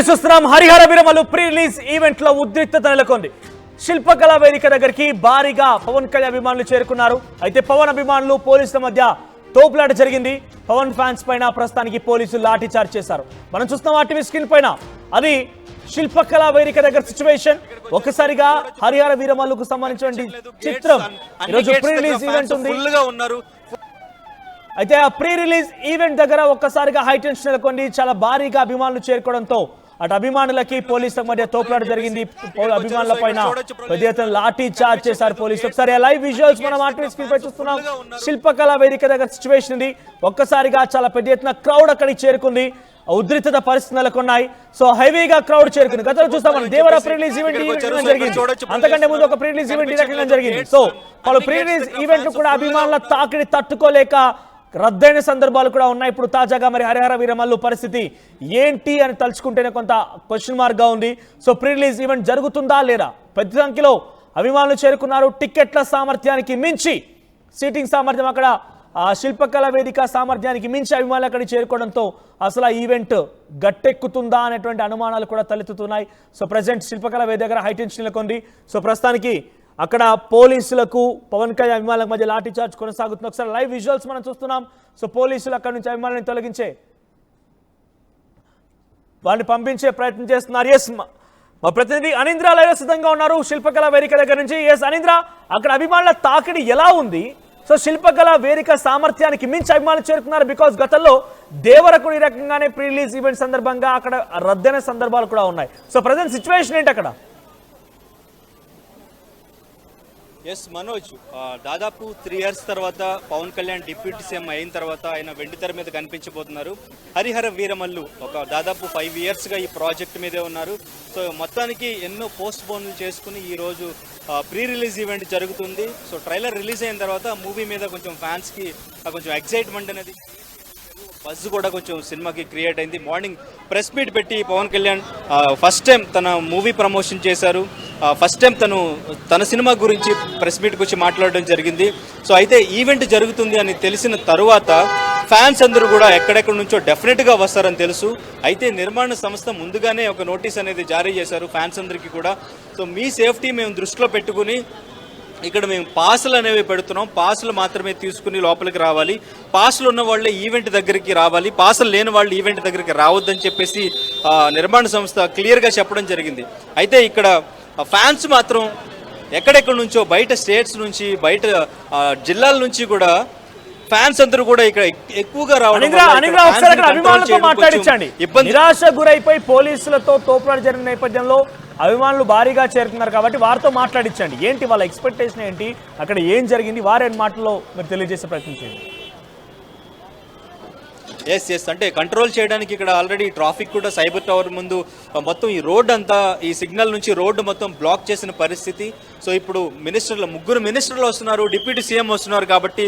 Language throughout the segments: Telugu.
చూస్తున్నాం Harihara Veeramallu pre release event లో ఉద్రిక్తత నెలకొంది. శిల్పకళా వేదిక దగ్గరికి భారీగా పవన్ కళ్యాణ్ అభిమానులు చేరుకున్నారు. అయితే పవన్ అభిమానులు పోలీసుల మధ్య తోపులాట జరిగింది. పవన్ ఫ్యాన్స్ పైన ప్రస్తుతానికి పోలీసులు లాఠీ చార్జ్ చేశారు. మనం చూస్తున్నాం ఆర్టీవీ స్క్రీన్ పైన. అది శిల్పకళా వేదిక దగ్గర సిచ్యువేషన్. ఒక్కసారిగా హరిహర వీరమల్లుకు సంబంధించిన చిత్రం ఈరోజు ప్రీ రిలీజ్ ఈవెంట్ ఉంది. అయితే ఆ ప్రీ రిలీజ్ ఈవెంట్ దగ్గర ఒక్కసారిగా హై టెన్షన్ నెలకొంది. చాలా భారీగా అభిమానులు చేరుకోవడంతో అటు అభిమానులకి పోలీసుల మధ్య తోపులాట జరిగింది. అభిమానుల పైన పెద్ద ఎత్తున లాఠీ చార్జ్ చేశారు పోలీసులు. ఒకసారి లైవ్ విజువల్స్ మనం ఆర్టీవీ స్క్రీన్ పై చూస్తున్నాం. శిల్పకళా వేదిక దగ్గర సిచ్యువేషన్ ఇది. ఒక్కసారిగా చాలా పెద్ద ఎత్తున క్రౌడ్ అక్కడికి చేరుకుంది. ఉద్రిక్తత పరిస్థితులు నెలకొన్నాయి. సో హెవీగా క్రౌడ్ చేరుకుంది. గతంలో చూస్తాం మనం దేవర ప్రీ రిలీజ్ ఈవెంట్ జరిగింది. అంతకంటే ముందు ఒక ప్రీ రిలీజ్ ఈవెంట్ ఈ రకంగా జరిగింది. సో పలు ప్రీ రిలీజ్ ఈవెంట్ కూడా అభిమానుల తాకిడి తట్టుకోలేక రద్దయిన సందర్భాలు కూడా ఉన్నాయి. ఇప్పుడు తాజాగా మరి హరిహర వీరమల్లు పరిస్థితి ఏంటి అని తలుచుకుంటేనే కొంత క్వశ్చన్ మార్క్ గా ఉంది. సో ప్రీ రిలీజ్ ఈవెంట్ జరుగుతుందా లేదా? పెద్ద సంఖ్యలో అభిమానులు చేరుకున్నారు. టికెట్ల సామర్థ్యానికి మించి సీటింగ్ సామర్థ్యం అక్కడ శిల్పకళా వేదిక సామర్థ్యానికి మించి అభిమానులు అక్కడికి చేరుకోవడంతో అసలు ఆ ఈవెంట్ గట్టెక్కుతుందా అనేటువంటి అనుమానాలు కూడా తలెత్తుతున్నాయి. సో ప్రజెంట్ శిల్పకళా వేదిక దగ్గర హై టెన్షన్ నెలకొంది. సో ప్రస్తుతానికి అక్కడ పోలీసులకు పవన్ కళ్యాణ్ అభిమానుల మధ్య లాఠీ చార్జ్ కొనసాగుతుంది. ఒకసారి లైవ్ విజువల్స్ మనం చూస్తున్నాం. సో పోలీసులు అక్కడ నుంచి అభిమానులను తొలగించే వారిని పంపించే ప్రయత్నం చేస్తున్నారు. ఎస్, మా ప్రతినిధి అనీంద్ర లైవ్ సిద్ధంగా ఉన్నారు శిల్పకళా వేదిక దగ్గర నుంచి. ఎస్ అనీంద్ర, అక్కడ అభిమానుల తాకిడి ఎలా ఉంది? సో శిల్పకళా వేదిక సామర్థ్యానికి మించి అభిమానులు చేరుకున్నారు. బికాస్ గతంలో దేవరకు ఈ రకంగానే ప్రీ రిలీజ్ ఈవెంట్ సందర్భంగా అక్కడ రద్దయిన సందర్భాలు కూడా ఉన్నాయి. సో ప్రజెంట్ సిచ్యువేషన్ ఏంటి అక్కడ? ఎస్ మనోజ్, దాదాపు 3 years తర్వాత పవన్ కళ్యాణ్ డిప్యూటీ సీఎం అయిన తర్వాత ఆయన వెండితెర మీద కనిపించబోతున్నారు. హరిహర వీరమల్లు దాదాపు 5 yearsగా ఈ ప్రాజెక్ట్ మీదే ఉన్నారు. సో మొత్తానికి ఎన్నో పోస్ట్ పోన్లు చేసుకుని ఈరోజు ప్రీ రిలీజ్ ఈవెంట్ జరుగుతుంది. సో ట్రైలర్ రిలీజ్ అయిన తర్వాత మూవీ మీద కొంచెం ఫ్యాన్స్కి కొంచెం ఎక్సైట్మెంట్ అనేది, బజ్ కూడా కొంచెం సినిమాకి క్రియేట్ అయింది. మార్నింగ్ ప్రెస్ మీట్ పెట్టి పవన్ కళ్యాణ్ ఫస్ట్ టైం తన మూవీ ప్రమోషన్ చేశారు. ఫస్ట్ టైం తన సినిమా గురించి ప్రెస్ మీట్కి వచ్చి మాట్లాడడం జరిగింది. సో అయితే ఈవెంట్ జరుగుతుంది అని తెలిసిన తరువాత ఫ్యాన్స్ అందరూ కూడా ఎక్కడెక్కడి నుంచో డెఫినెట్గా వస్తారని తెలుసు. అయితే నిర్మాణ సంస్థ ముందుగానే ఒక నోటీస్ అనేది జారీ చేశారు ఫ్యాన్స్ అందరికీ కూడా. సో మీ సేఫ్టీ మేము దృష్టిలో పెట్టుకుని ఇక్కడ మేము పాసులు అనేవి పెడుతున్నాం. పాసులు మాత్రమే తీసుకుని లోపలికి రావాలి. పాసులు ఉన్న వాళ్ళే ఈవెంట్ దగ్గరికి రావాలి. పాసులు లేని వాళ్ళు ఈవెంట్ దగ్గరికి రావద్దని చెప్పేసి నిర్మాణ సంస్థ క్లియర్గా చెప్పడం జరిగింది. అయితే ఇక్కడ ఫ్యాన్స్ మాత్రం ఎక్కడెక్కడి నుంచో బయట స్టేట్స్ నుంచి, బయట జిల్లాల నుంచి కూడా ఫ్యాన్స్ అందరూ కూడా ఇక్కడ ఎక్కువగా రావడం, నిరాశ గురైపోయి పోలీసులతో తోపులాట జరిగిన నేపథ్యంలో అభిమానులు భారీగా చేరుతున్నారు కాబట్టి వారితో మాట్లాడించండి. ఏంటి వాళ్ళ ఎక్స్పెక్టేషన్ ఏంటి, అక్కడ ఏం జరిగింది, వారి మాటల్లో మీరు తెలియజేసే ప్రయత్నం చేయండి. ఎస్ అంటే కంట్రోల్ చేయడానికి ఇక్కడ ఆల్రెడీ ట్రాఫిక్ కూడా సైబర్ టవర్ ముందు మొత్తం ఈ రోడ్ అంతా, ఈ సిగ్నల్ నుంచి రోడ్డు మొత్తం బ్లాక్ చేసిన పరిస్థితి. సో ఇప్పుడు ముగ్గురు మినిస్టర్లు వస్తున్నారు, డిప్యూటీ సీఎం వస్తున్నారు కాబట్టి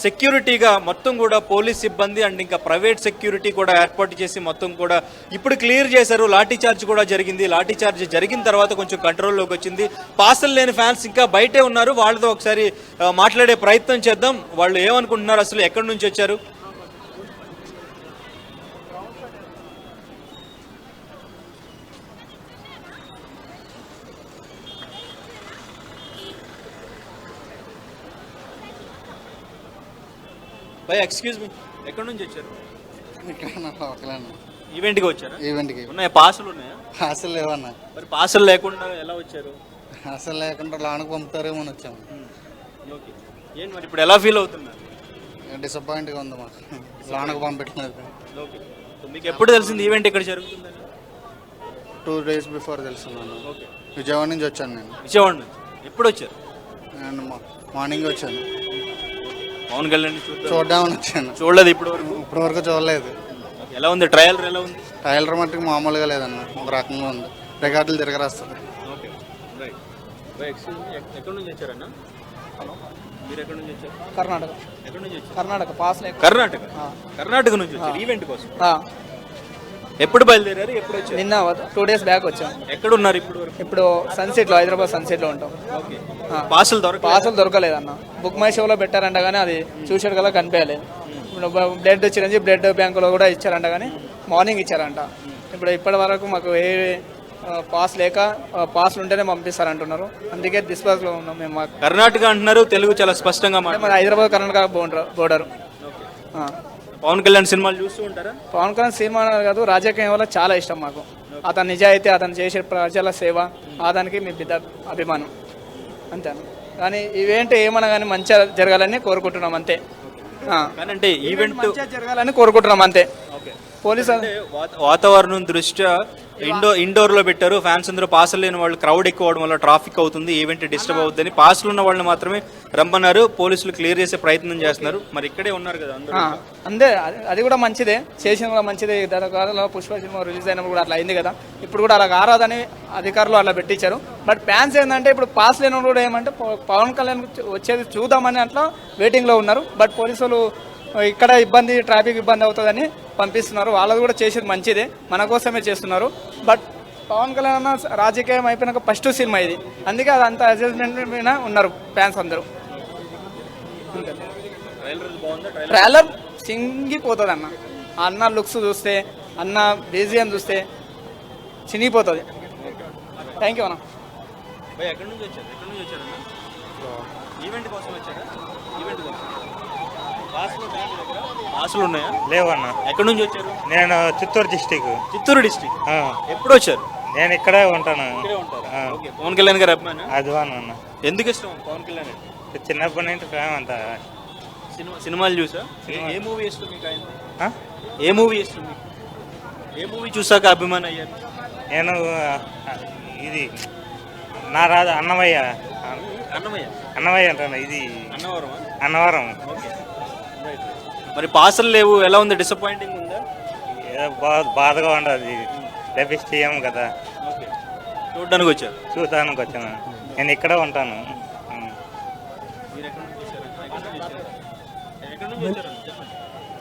సెక్యూరిటీగా మొత్తం కూడా పోలీస్ సిబ్బంది అండ్ ఇంకా ప్రైవేట్ సెక్యూరిటీ కూడా ఏర్పాటు చేసి మొత్తం కూడా ఇప్పుడు క్లియర్ చేశారు. లాఠీ చార్జ్ కూడా జరిగింది. లాఠీ చార్జ్ జరిగిన తర్వాత కొంచెం కంట్రోల్లోకి వచ్చింది. పాసులు లేని ఫ్యాన్స్ ఇంకా బయటే ఉన్నారు. వాళ్ళతో ఒకసారి మాట్లాడే ప్రయత్నం చేద్దాం. వాళ్ళు ఏమనుకుంటున్నారు, అసలు ఎక్కడి నుంచి వచ్చారు? భయ్ ఎక్స్క్యూజ్ మీ, ఎక్కడి నుంచి వచ్చారు? ఈవెంట్కి వచ్చారా? ఈవెంట్కి. ఉన్నాయా పాసులు? ఉన్నాయా? పాసులు లేవన్నా. మరి పాసులు లేకుండా ఎలా వచ్చారు? పాసులు లేకుండా లోనకు పంపుతారేమో అని వచ్చాము. ఓకే, ఏంటి మరి ఇప్పుడు ఎలా ఫీల్ అవుతున్నారు? డిసప్పాయింట్గా ఉంది మాకు, లోనకు పంపించలేదు. ఓకే, సో మీకు ఎప్పుడు తెలిసింది ఈవెంట్ ఇక్కడ జరుగుతుందని? 2 days బిఫోర్ తెలుసున్నాను. ఓకే, విజయవాడ నుంచి వచ్చాను నేను. విజయవాడ నుంచి ఎప్పుడు వచ్చారు? నేను మార్నింగ్ వచ్చాను. పవన్ కళ్యాణ్ చూద్దామని వచ్చాను. చూడలేదు ఇప్పుడు వరకు చూడలేదు. ఎలా ఉంది ట్రయల్? ఎలా ఉంది? ట్రయలర్ మట్టుకు మామూలుగా లేదన్న, ఒక రకంగా ఉంది. రికార్డులు తిరగరాస్తుంది. Okay right. ఎక్కడి నుంచి వచ్చారన్నా? మీరు ఎక్కడి నుంచి వచ్చారు? కర్ణాటక. ఎక్కడి నుంచి వచ్చారు? కర్ణాటక పాస్. కర్ణాటక నుంచి వచ్చారు ఈవెంట్ కోసం. ఎప్పుడు బయలుదేరారు? ఎప్పుడు వచ్చారు? నిన్న 2 days బ్యాక్ వచ్చాం. ఎక్కడ ఉన్నారు ఇప్పుడు? ఇప్పుడు సన్సెట్లో, హైదరాబాద్ సన్సెట్లో ఉంటాం. పాసులు దొరకలేదన్న. బుక్ మై షోలో పెట్టారంట కానీ అది చూసాడు కదా కనిపించలేదు. బ్లడ్ చిరంజీవి బ్లడ్ బ్యాంకులో కూడా ఇచ్చారంట కానీ మార్నింగ్ ఇచ్చారంట. ఇప్పుడు ఇప్పటి వరకు మాకు ఏ పాస్ లేక పాస్లు ఉంటేనే పంపిస్తారంటున్నారు. అందుకే డిస్పాస్లో ఉన్నాం మేము. మాకు కర్ణాటక అంటున్నారు, తెలుగు చాలా స్పష్టంగా అంటే మన హైదరాబాద్ కర్ణాటక బోర్డర్. పవన్ కళ్యాణ్ సినిమాలు చూస్తూ ఉంటారా? పవన్ కళ్యాణ్ సినిమా కాదు, రాజకీయం వల్ల చాలా ఇష్టం మాకు. అతని నిజాయితీ, అతను చేసే ప్రజల సేవ, అతనికి మీ పెద్ద అభిమానం అంతే. కానీ ఇవేంటి ఏమన్నా కానీ మంచిగా జరగాలని కోరుకుంటున్నాం అంతే. అంటే ఈవెంట్ మంచిగా జరగాలని కోరుకుంటున్నాం అంతే. పోలీసు వాతావరణం దృష్ట్యా ఇండోర్ లో పెట్టారు. ఫ్యాన్స్ అందరూ పాసులు లేని వాళ్ళు క్రౌడ్ ఎక్కువ అవడం వల్ల ట్రాఫిక్ అవుతుంది, ఈవెంట్ డిస్టర్బ్ అవుతుందని పాసులు ఉన్న వాళ్ళని మాత్రమే రమ్మన్నారు. పోలీసులు క్లియర్ చేసే ప్రయత్నం చేస్తున్నారు. మరి ఇక్కడే ఉన్నారు కదా అందరూ. అంతే, అది కూడా మంచిదే, చేసిన కూడా మంచిదే. కాలంలో పుష్ప సినిమా రిలీజ్ అయినప్పుడు కూడా అట్లా అయింది కదా. ఇప్పుడు కూడా అలా కారాదని అధికారులు అలా పెట్టించారు. బట్ ఫ్యాన్స్ ఏంటంటే ఇప్పుడు పాస్ లేని కూడా ఏమంటే పవన్ కళ్యాణ్ వచ్చేది చూద్దామని అట్లా వెయిటింగ్లో ఉన్నారు. బట్ పోలీసులు ఇక్కడ ఇబ్బంది, ట్రాఫిక్ ఇబ్బంది అవుతుందని పంపిస్తున్నారు. వాళ్ళది కూడా చేసేది మంచిదే, మన కోసమే చేస్తున్నారు. బట్ పవన్ కళ్యాణ్ రాజకీయం అయిపోయినాక ఫస్ట్ సినిమా ఇది, అందుకే అది అంత అడ్జస్ట్మెంట్ మీద ఉన్నారు ఫ్యాన్స్ అందరూ. ట్రైలర్ సింగిపోతుంది అన్న. అన్న లుక్స్ చూస్తే, అన్న బీజిఎం చూస్తే చినిగిపోతుంది. థ్యాంక్ యూ అన్న. ఎక్కడి నుంచి వచ్చారు? ఈవెంట్ కోసం వచ్చారా? ఈవెంట్ కోసం పాసులు ఉన్నాయా? లేవన్నా. ఎక్కడి నుంచి వచ్చారు? నేను చిత్తూరు డిస్టిక్. చిత్తూరు డిస్టిక్. ఎప్పుడు వచ్చారు? నేను ఇక్కడే ఉంటాను. పవన్ కళ్యాణ్ గారు అభిమాన? అదివానన్న. ఎందుకు ఇష్టం పవన్ కళ్యాణ్? చిన్నప్పటి నుంచి ప్రేమ అంత. సినిమాలు చూసా? ఏ మూవీ ఇష్టం మీకు ఆయన? ఏ మూవీ ఇష్టం మీకు? ఏ మూవీ చూసాక అభిమానం అయ్యారు? నేను ఇది నా రాజు అన్నమయ్య అంటాను. ఇది అన్నవరం. మరి పాసలు లేవు, ఎలా ఉంది? డిసప్పాయింటింగ్ ఉందా? బాధగా ఉండదు. లభిస్తాం కదా, చూడడానికి వచ్చారు. చూడడానికి వచ్చాను. నేను ఇక్కడే ఉంటాను.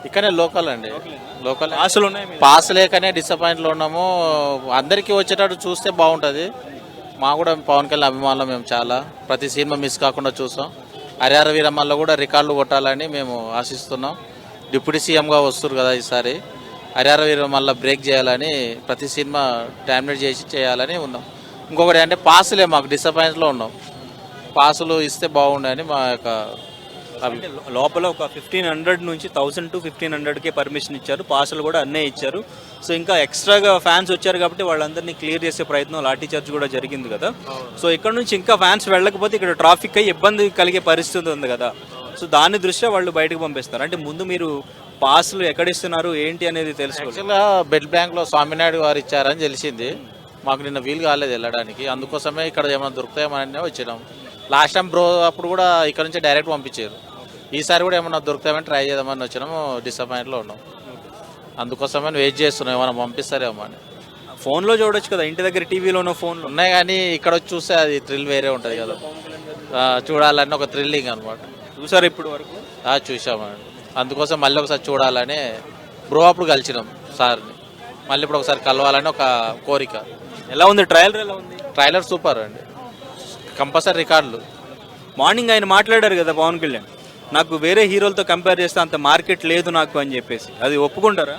ఇక్కడనే లోకల్ అండి. లోకల్ పాసులు ఉన్నాయి. పాస్ లేకనే డిసప్పాయింట్లో ఉన్నాము. అందరికీ వచ్చేటట్టు చూస్తే బాగుంటుంది. మా కూడా పవన్ కళ్యాణ్ అభిమానులు మేము చాలా. ప్రతి సినిమా మిస్ కాకుండా చూసాం. హరిహర వీరమల్లో కూడా రికార్డులు కొట్టాలని మేము ఆశిస్తున్నాం. డిప్యూటీ సీఎంగా వస్తారు కదా ఈసారి. హరిహర వీరమల్ల బ్రేక్ చేయాలని, ప్రతి సినిమా డామినేట్ చేయాలని ఉన్నాం. ఇంకొకటి అంటే పాసులే మాకు డిసప్పాయింట్లో ఉన్నాం. పాసులు ఇస్తే బాగుండని మా యొక్క లోపల ఒక 1500 నుంచి 1000 to 1500కే పర్మిషన్ ఇచ్చారు. పాసులు కూడా అన్నే ఇచ్చారు. సో ఇంకా ఎక్స్ట్రాగా ఫ్యాన్స్ వచ్చారు కాబట్టి వాళ్ళందరినీ క్లియర్ చేసే ప్రయత్నం, లాఠీ చార్జ్ కూడా జరిగింది కదా. సో ఇక్కడ నుంచి ఇంకా ఫ్యాన్స్ వెళ్ళకపోతే ఇక్కడ ట్రాఫిక్ అయ్యి ఇబ్బంది కలిగే పరిస్థితి ఉంది కదా. సో దాని దృష్ట్యా వాళ్ళు బయటకు పంపిస్తారు. అంటే ముందు మీరు పాసులు ఎక్కడిస్తున్నారు ఏంటి అనేది తెలుసుకోవాలి. యాక్చువల్గా బెడ్ బ్యాంక్లో స్వామినాయుడు గారు ఇచ్చారని తెలిసింది. మాకు నిన్న వీలు కాలేదు వెళ్ళడానికి. అందుకోసమే ఇక్కడ ఏమైనా దొరుకుతాయేమని వచ్చినాం. లాస్ట్ టైం బ్రో అప్పుడు కూడా ఇక్కడ నుంచి డైరెక్ట్ పంపించారు. ఈసారి కూడా ఏమన్నా దొరుకుతామని ట్రై చేద్దామని వచ్చినాము. డిసప్పాయింట్లో ఉన్నాం. అందుకోసమే వెయిట్ చేస్తున్నాం, ఏమైనా పంపిస్తారేమో అని. ఫోన్లో చూడొచ్చు కదా, ఇంటి దగ్గర టీవీలోనో ఫోన్లో ఉన్నాయి. కానీ ఇక్కడ వచ్చి చూస్తే అది థ్రిల్ వేరే ఉంటుంది కదా. చూడాలని ఒక థ్రిల్లింగ్ అనమాట. చూసారు ఇప్పుడు వరకు? చూసామండి. అందుకోసం మళ్ళీ ఒకసారి చూడాలని బ్రో అప్పుడు కలిసినాం సార్ని. మళ్ళీ ఇప్పుడు ఒకసారి కలవాలని ఒక కోరిక. ఎలా ఉంది ట్రయలర్? ఎలా ఉంది ట్రైలర్? సూపర్ అండి. కంపల్సరీ రికార్డులు. మార్నింగ్ ఆయన మాట్లాడారు కదా పవన్ కళ్యాణ్, నాకు వేరే హీరోలతో కంపేర్ చేస్తే అంత మార్కెట్ లేదు నాకు అని చెప్పేసి. అది ఒప్పుకుంటారా?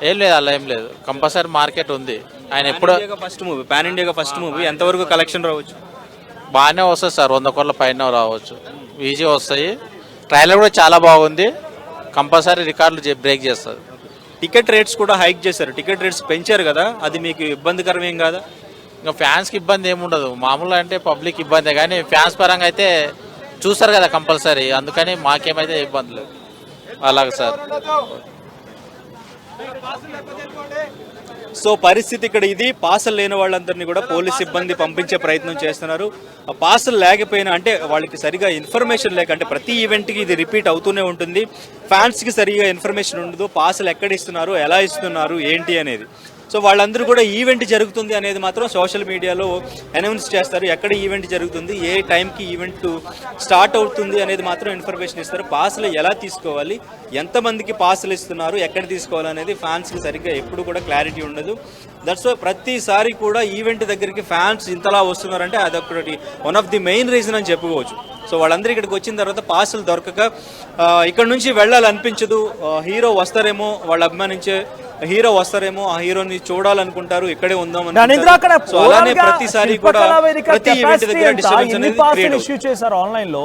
ఏం లేదు, అలా ఏం లేదు. కంపల్సరీ మార్కెట్ ఉంది. ఆయన ఎప్పుడు ఫస్ట్ మూవీ, పాన్ ఇండియాగా ఫస్ట్ మూవీ, ఎంతవరకు కలెక్షన్ రావచ్చు? బాగానే వస్తుంది సార్, 100 కోట్ల పైన రావచ్చు, ఈజీ వస్తాయి. ట్రైలర్ కూడా చాలా బాగుంది. కంపల్సరీ రికార్డులు బ్రేక్ చేస్తుంది. టికెట్ రేట్స్ కూడా హైక్ చేశారు. టికెట్ రేట్స్ పెంచారు కదా, అది మీకు ఇబ్బందికరం ఏం కాదా? ఇంకా ఫ్యాన్స్కి ఇబ్బంది ఏముండదు. మామూలుగా అంటే పబ్లిక్ ఇబ్బందే, కానీ ఫ్యాన్స్ పరంగా అయితే చూస్తారు కదా కంపల్సరీ. అందుకని మాకేమైతే ఇబ్బంది లేదు. అలాగే సార్. సో పరిస్థితి ఇక్కడ ఇది. పాసులు లేని వాళ్ళందరినీ కూడా పోలీస్ సిబ్బంది పంపించే ప్రయత్నం చేస్తున్నారు. ఆ పాసులు లేకపోయినా అంటే వాళ్ళకి సరిగా ఇన్ఫర్మేషన్ లేక, అంటే ప్రతి ఈవెంట్కి ఇది రిపీట్ అవుతూనే ఉంటుంది. ఫ్యాన్స్కి సరిగా ఇన్ఫర్మేషన్ ఉండదు, పాసులు ఎక్కడ ఇస్తున్నారు, ఎలా ఇస్తున్నారు, ఏంటి అనేది. సో వాళ్ళందరూ కూడా ఈవెంట్ జరుగుతుంది అనేది మాత్రం సోషల్ మీడియాలో అనౌన్స్ చేస్తారు. ఎక్కడ ఈవెంట్ జరుగుతుంది, ఏ టైంకి ఈవెంట్ స్టార్ట్ అవుతుంది అనేది మాత్రం ఇన్ఫర్మేషన్ ఇస్తారు. పాసులు ఎలా తీసుకోవాలి, ఎంతమందికి పాసులు ఇస్తున్నారు, ఎక్కడ తీసుకోవాలి అనేది ఫ్యాన్స్కి సరిగ్గా ఎప్పుడు కూడా క్లారిటీ ఉండదు. దట్స్ ప్రతిసారి కూడా ఈవెంట్ దగ్గరికి ఫ్యాన్స్ ఇంతలా వస్తున్నారంటే అదొకటి one of the main reason అని చెప్పుకోవచ్చు. సో వాళ్ళందరూ ఇక్కడికి వచ్చిన తర్వాత పాసులు దొరకక ఇక్కడ నుంచి వెళ్ళాలనిపించదు. హీరో వస్తారేమో, వాళ్ళు అభిమానించే హీరో వస్తారేమో, ఆ హీరోని చూడాలనుకుంటారు, ఇక్కడే ఉందాం ధనేంద్ర, అక్కడ సో అలానే overall గా ప్రతిసారి కూడా శిల్పకళా వేదిక ప్రతి ఈవెంట్ capacity దగ్గర ఎంత? డిస్టర్బెన్స్ ఎన్ని అనేది పాస్లు క్రియేట్ ఇష్యూ చేశారు ఆన్లైన్ లో?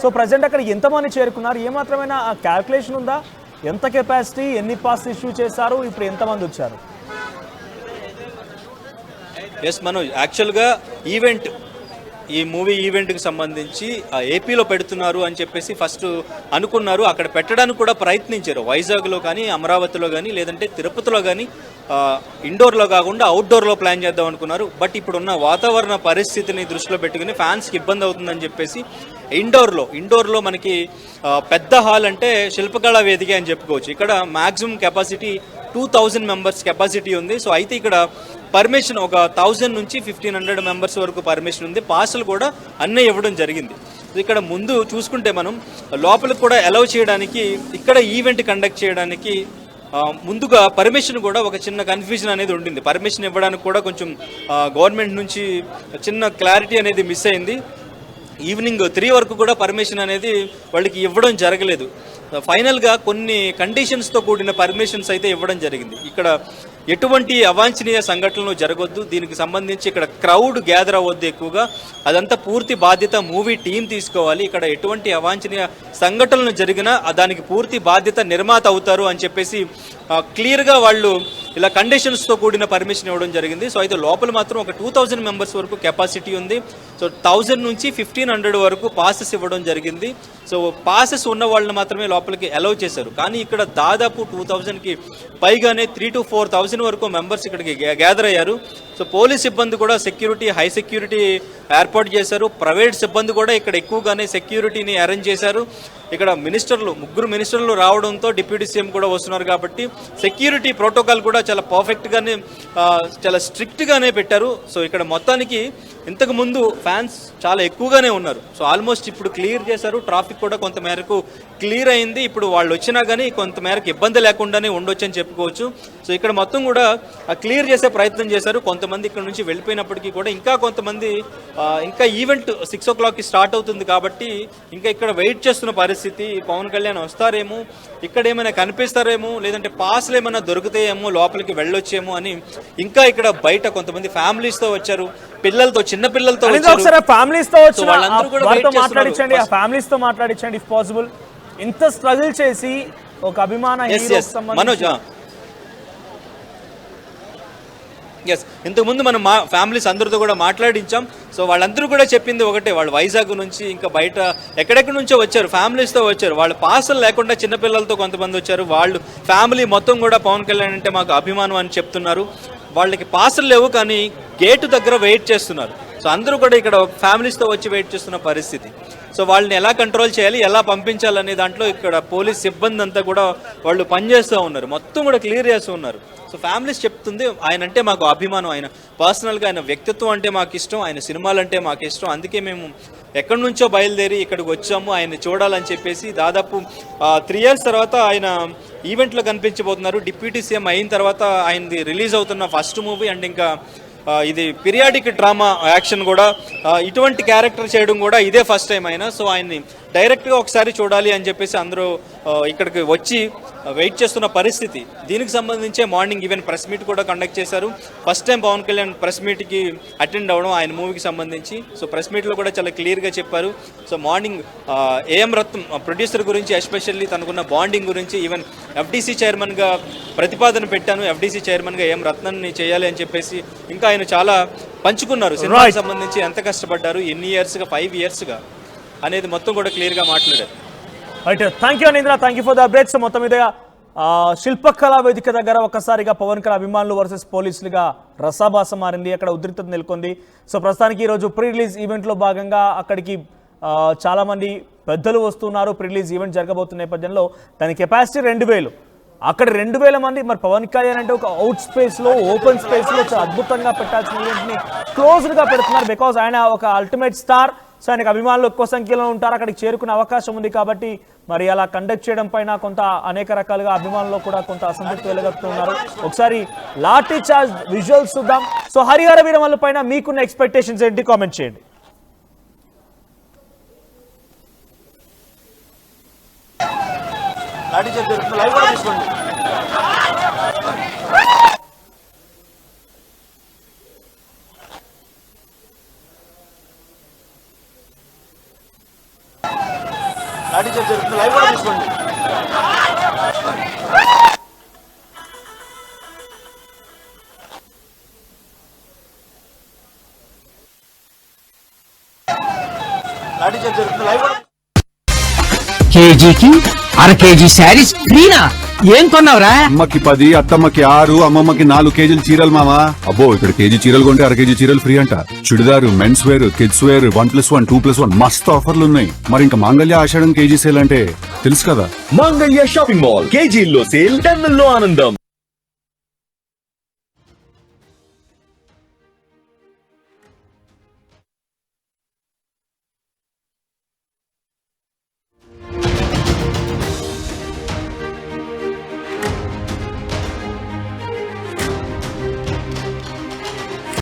సో ప్రజెంట్ అక్కడ ఎంతమంది చేరుకున్నారు? ఏ మాత్రమైన క్యాల్కులేషన్ ఉందా? ఎంత కెపాసిటీ, ఎన్ని పాస్ ఇష్యూ చేశారు, ఇప్పుడు ఎంతమంది వచ్చారు? ఎస్ మనోజ్, యాక్చువల్గా ఈవెంట్, ఈ మూవీ ఈవెంట్కి సంబంధించి ఏపీలో పెడుతున్నారు అని చెప్పేసి ఫస్ట్ అనుకున్నారు. అక్కడ పెట్టడానికి కూడా ప్రయత్నించారు, వైజాగ్లో కానీ, అమరావతిలో కానీ, లేదంటే తిరుపతిలో కానీ, ఇండోర్లో కాకుండా అవుట్డోర్లో ప్లాన్ చేద్దాం అనుకున్నారు. బట్ ఇప్పుడున్న వాతావరణ పరిస్థితిని దృష్టిలో పెట్టుకుని ఫ్యాన్స్కి ఇబ్బంది అవుతుందని చెప్పేసి ఇండోర్లో మనకి పెద్ద హాల్ అంటే శిల్పకళా వేదిక అని చెప్పుకోవచ్చు. ఇక్కడ మ్యాక్సిమం కెపాసిటీ 2000 మెంబర్స్ కెపాసిటీ ఉంది. సో అయితే ఇక్కడ పర్మిషన్ ఒక 1000 నుంచి 1500 మెంబర్స్ వరకు పర్మిషన్ ఉంది. పాసులు కూడా అన్నీ ఇవ్వడం జరిగింది. ఇక్కడ ముందు చూసుకుంటే మనం లోపలికి కూడా అలౌ చేయడానికి, ఇక్కడ ఈవెంట్ కండక్ట్ చేయడానికి ముందుగా పర్మిషన్ కూడా ఒక చిన్న కన్ఫ్యూజన్ అనేది ఉండింది. పర్మిషన్ ఇవ్వడానికి కూడా కొంచెం గవర్నమెంట్ నుంచి చిన్న క్లారిటీ అనేది మిస్ అయింది. ఈవినింగ్ 3 వరకు కూడా పర్మిషన్ అనేది వాళ్ళకి ఇవ్వడం జరగలేదు. ఫైనల్గా కొన్ని కండిషన్స్తో కూడిన పర్మిషన్స్ అయితే ఇవ్వడం జరిగింది. ఇక్కడ ఎటువంటి అవాంఛనీయ సంఘటనలు జరగొద్దు, దీనికి సంబంధించి ఇక్కడ క్రౌడ్ గ్యాదర్ అవ్వద్దు ఎక్కువగా, అదంతా పూర్తి బాధ్యత మూవీ టీం తీసుకోవాలి. ఇక్కడ ఎటువంటి అవాంఛనీయ సంఘటనలు జరిగినా దానికి పూర్తి బాధ్యత నిర్మాత అవుతారు అని చెప్పేసి క్లియర్గా వాళ్ళు ఇలా కండిషన్స్తో కూడిన పర్మిషన్ ఇవ్వడం జరిగింది. సో అయితే లోపల మాత్రం ఒక 2000 మెంబర్స్ వరకు కెపాసిటీ ఉంది. సో 1000 నుంచి 1500 వరకు పాసెస్ ఇవ్వడం జరిగింది. సో పాసెస్ ఉన్న వాళ్ళని మాత్రమే లోపలికి అలౌ చేశారు. కానీ ఇక్కడ దాదాపు 2000కి పైగానే 3,000 to 4,000 వరకు మెంబర్స్ ఇక్కడికి గ్యాదర్ అయ్యారు. సో పోలీస్ సిబ్బంది కూడా సెక్యూరిటీ, హై సెక్యూరిటీ ఏర్పాటు చేశారు. ప్రైవేట్ సిబ్బంది కూడా ఇక్కడ ఎక్కువగానే సెక్యూరిటీని అరేంజ్ చేశారు. ఇక్కడ ముగ్గురు మినిస్టర్లు రావడంతో డిప్యూటీ సీఎం కూడా వస్తున్నారు కాబట్టి సెక్యూరిటీ ప్రోటోకాల్ కూడా చాలా పర్ఫెక్ట్గానే, చాలా స్ట్రిక్ట్గానే పెట్టారు. సో ఇక్కడ మొత్తానికి ఇంతకు ముందు ఫ్యాన్స్ చాలా ఎక్కువగానే ఉన్నారు. సో ఆల్మోస్ట్ ఇప్పుడు క్లియర్ చేశారు. ట్రాఫిక్ కూడా కొంత మేరకు క్లియర్ అయింది. ఇప్పుడు వాళ్ళు వచ్చినా కానీ కొంత మేరకు ఇబ్బంది లేకుండానే ఉండొచ్చు అని చెప్పుకోవచ్చు. సో ఇక్కడ మొత్తం కూడా క్లియర్ చేసే ప్రయత్నం చేశారు. కొంతమంది ఇక్కడ నుంచి వెళ్ళిపోయినప్పటికీ కూడా ఇంకా కొంతమంది ఇంకా ఈవెంట్ 6 o'clockకి స్టార్ట్ అవుతుంది కాబట్టి ఇంకా ఇక్కడ వెయిట్ చేస్తున్న పరిస్థితి. పవన్ కళ్యాణ్ వస్తారేమో, ఇక్కడ ఏమైనా కనిపిస్తారేమో, లేదంటే పాస్లు ఏమైనా దొరుకుతాయేమో, లోపలికి వెళ్ళొచ్చేమో అని ఇంకా ఇక్కడ బయట కొంతమంది ఫ్యామిలీస్తో వచ్చారు, పిల్లలతో, చిన్న పిల్లలతో ఒకసారి ఫ్యామిలీస్ తో వచ్చి వాళ్ళందరూ కూడా వాళ్ళతో మాట్లాడించండి, ఆ ఫ్యామిలీస్ తో మాట్లాడించండి ఇఫ్ పాసిబుల్. ఇంత స్ట్రగుల్ చేసి ఒక అభిమాన మనోజ్, ఎస్, ఇంతకుముందు మనం మా ఫ్యామిలీస్ అందరితో కూడా మాట్లాడించాం. సో వాళ్ళందరూ కూడా చెప్పింది ఒకటే, వాళ్ళు వైజాగ్ నుంచి ఇంకా బయట ఎక్కడెక్కడి నుంచో వచ్చారు, ఫ్యామిలీస్తో వచ్చారు. వాళ్ళు పాసులు లేకుండా చిన్నపిల్లలతో కొంతమంది వచ్చారు. వాళ్ళు ఫ్యామిలీ మొత్తం కూడా పవన్ కళ్యాణ్ అంటే మాకు అభిమానం అని చెప్తున్నారు. వాళ్ళకి పాసులు లేవు కానీ గేటు దగ్గర వెయిట్ చేస్తున్నారు. సో అందరూ కూడా ఇక్కడ ఫ్యామిలీస్తో వచ్చి వెయిట్ చేస్తున్న పరిస్థితి. సో వాళ్ళని ఎలా కంట్రోల్ చేయాలి, ఎలా పంపించాలనే దాంట్లో ఇక్కడ పోలీస్ సిబ్బంది అంతా కూడా వాళ్ళు పనిచేస్తూ ఉన్నారు, మొత్తం కూడా క్లియర్ చేస్తూ ఉన్నారు. సో ఫ్యామిలీస్ చెప్తుంది ఆయన అంటే మాకు అభిమానం, ఆయన పర్సనల్గా ఆయన వ్యక్తిత్వం అంటే మాకు ఇష్టం, ఆయన సినిమాలు అంటే మాకు ఇష్టం, అందుకే మేము ఎక్కడి నుంచో బయలుదేరి ఇక్కడికి వచ్చాము ఆయన్ని చూడాలని చెప్పేసి. దాదాపు 3 years తర్వాత ఆయన ఈవెంట్లో కనిపించబోతున్నారు. డిప్యూటీ సీఎం అయిన తర్వాత ఆయనది రిలీజ్ అవుతున్న ఫస్ట్ మూవీ. అండ్ ఇంకా ఇది పీరియాడిక్ డ్రామా యాక్షన్ కూడా, ఇటువంటి క్యారెక్టర్ చేయడం కూడా ఇదే ఫస్ట్ టైం ఆయన. సో ఆయన్ని డైరెక్ట్గా ఒకసారి చూడాలి అని చెప్పేసి అందరూ ఇక్కడికి వచ్చి వెయిట్ చేస్తున్న పరిస్థితి. దీనికి సంబంధించే మార్నింగ్ ఈవెన్ ప్రెస్ మీట్ కూడా కండక్ట్ చేశారు. First time Pawan Kalyan press మీట్కి అటెండ్ అవ్వడం ఆయన మూవీకి సంబంధించి. సో ప్రెస్ మీట్లో కూడా చాలా క్లియర్గా చెప్పారు. So morning AM Ratnam producer గురించి, ఎస్పెషల్లీ తనకున్న బాండింగ్ గురించి, ఈవెన్ ఎఫ్డీసీ చైర్మన్గా ప్రతిపాదన పెట్టాను, ఎఫ్డీసీ చైర్మన్గా ఏఎం రత్నాన్ని చేయాలి అని చెప్పేసి ఇంకా ఆయన చాలా పంచుకున్నారు. సినిమాకి సంబంధించి ఎంత కష్టపడ్డారు, ఎన్ని ఇయర్స్గా, 5 yearsగా అనేది మొత్తం కూడా క్లియర్గా మాట్లాడారు. Right, thank you Anindra, thank you for the updates. మొత్తం మీద శిల్పకళా వేదిక దగ్గర ఒక్కసారిగా పవన్ కళ్యాణ్ అభిమానులు వర్సెస్ పోలీసులుగా రసాభాసం మారింది, అక్కడ ఉద్రిక్తత నెలకొంది. సో ప్రస్తుతానికి ఈరోజు ప్రీ రిలీజ్ ఈవెంట్లో భాగంగా అక్కడికి చాలామంది పెద్దలు వస్తున్నారు. ప్రీ రిలీజ్ ఈవెంట్ జరగబోతున్న నేపథ్యంలో దాని కెపాసిటీ 2000, అక్కడ 2000 మంది. మరి పవన్ కళ్యాణ్ అంటే ఒక అవుట్ స్పేస్లో, ఓపెన్ స్పేస్లో చాలా అద్భుతంగా పెట్టాల్సిన ఈవెంట్ని క్లోజ్డ్గా పెడుతున్నారు. బికాజ్ ఆయన ఒక అల్టిమేట్ స్టార్. సో ఆయనకు అభిమానులు ఎక్కువ సంఖ్యలో ఉంటారు, అక్కడికి చేరుకునే అవకాశం ఉంది కాబట్టి మరి అలా కండక్ట్ చేయడం పైన కొంత అనేక రకాలుగా అభిమానులు కూడా కొంత అసంతృప్తి వెలగొస్తున్నారు. ఒకసారి లాఠీ చార్జ్ విజువల్స్ చూద్దాం. సో హరిహర వీరమల్లు పైన మీకున్న ఎక్స్పెక్టేషన్స్ ఏంటి, కామెంట్ చేయండి. లాఠీ చార్జ్ లైవ్ కూడా తీసుకోండి. లాఠీ చార్జ్ జరుగుతుంది, లైవ్ కూడా తీసుకోండి. లాఠీ చార్జ్ జరుగుతుంది, లైవ్ కూడా కేజీకి అర కేజీ శారీస్ ఫ్రీనా? ఏం కొన్నావురా? అమ్మకి 10, అత్తమ్మకి 6, అమ్మమ్మకి 4 కేజీలు చీరలు మామా. అబ్బో ఇక్కడ కేజీ చీరలు కొంటే అర కేజీ చీరలు ఫ్రీ అంట. Churidar, men's wear, kids wear 1+1, 2+1 మస్తు ఆఫర్లు ఉన్నాయి. మరి ఇంకా మాంగళ్య ఆషాఢం కేజీ సేల్ అంటే తెలుసు కదా. మాంగళ్య షాపింగ్ మాల్ కేజీల్లో సేల్, టన్నుల్లో ఆనందం.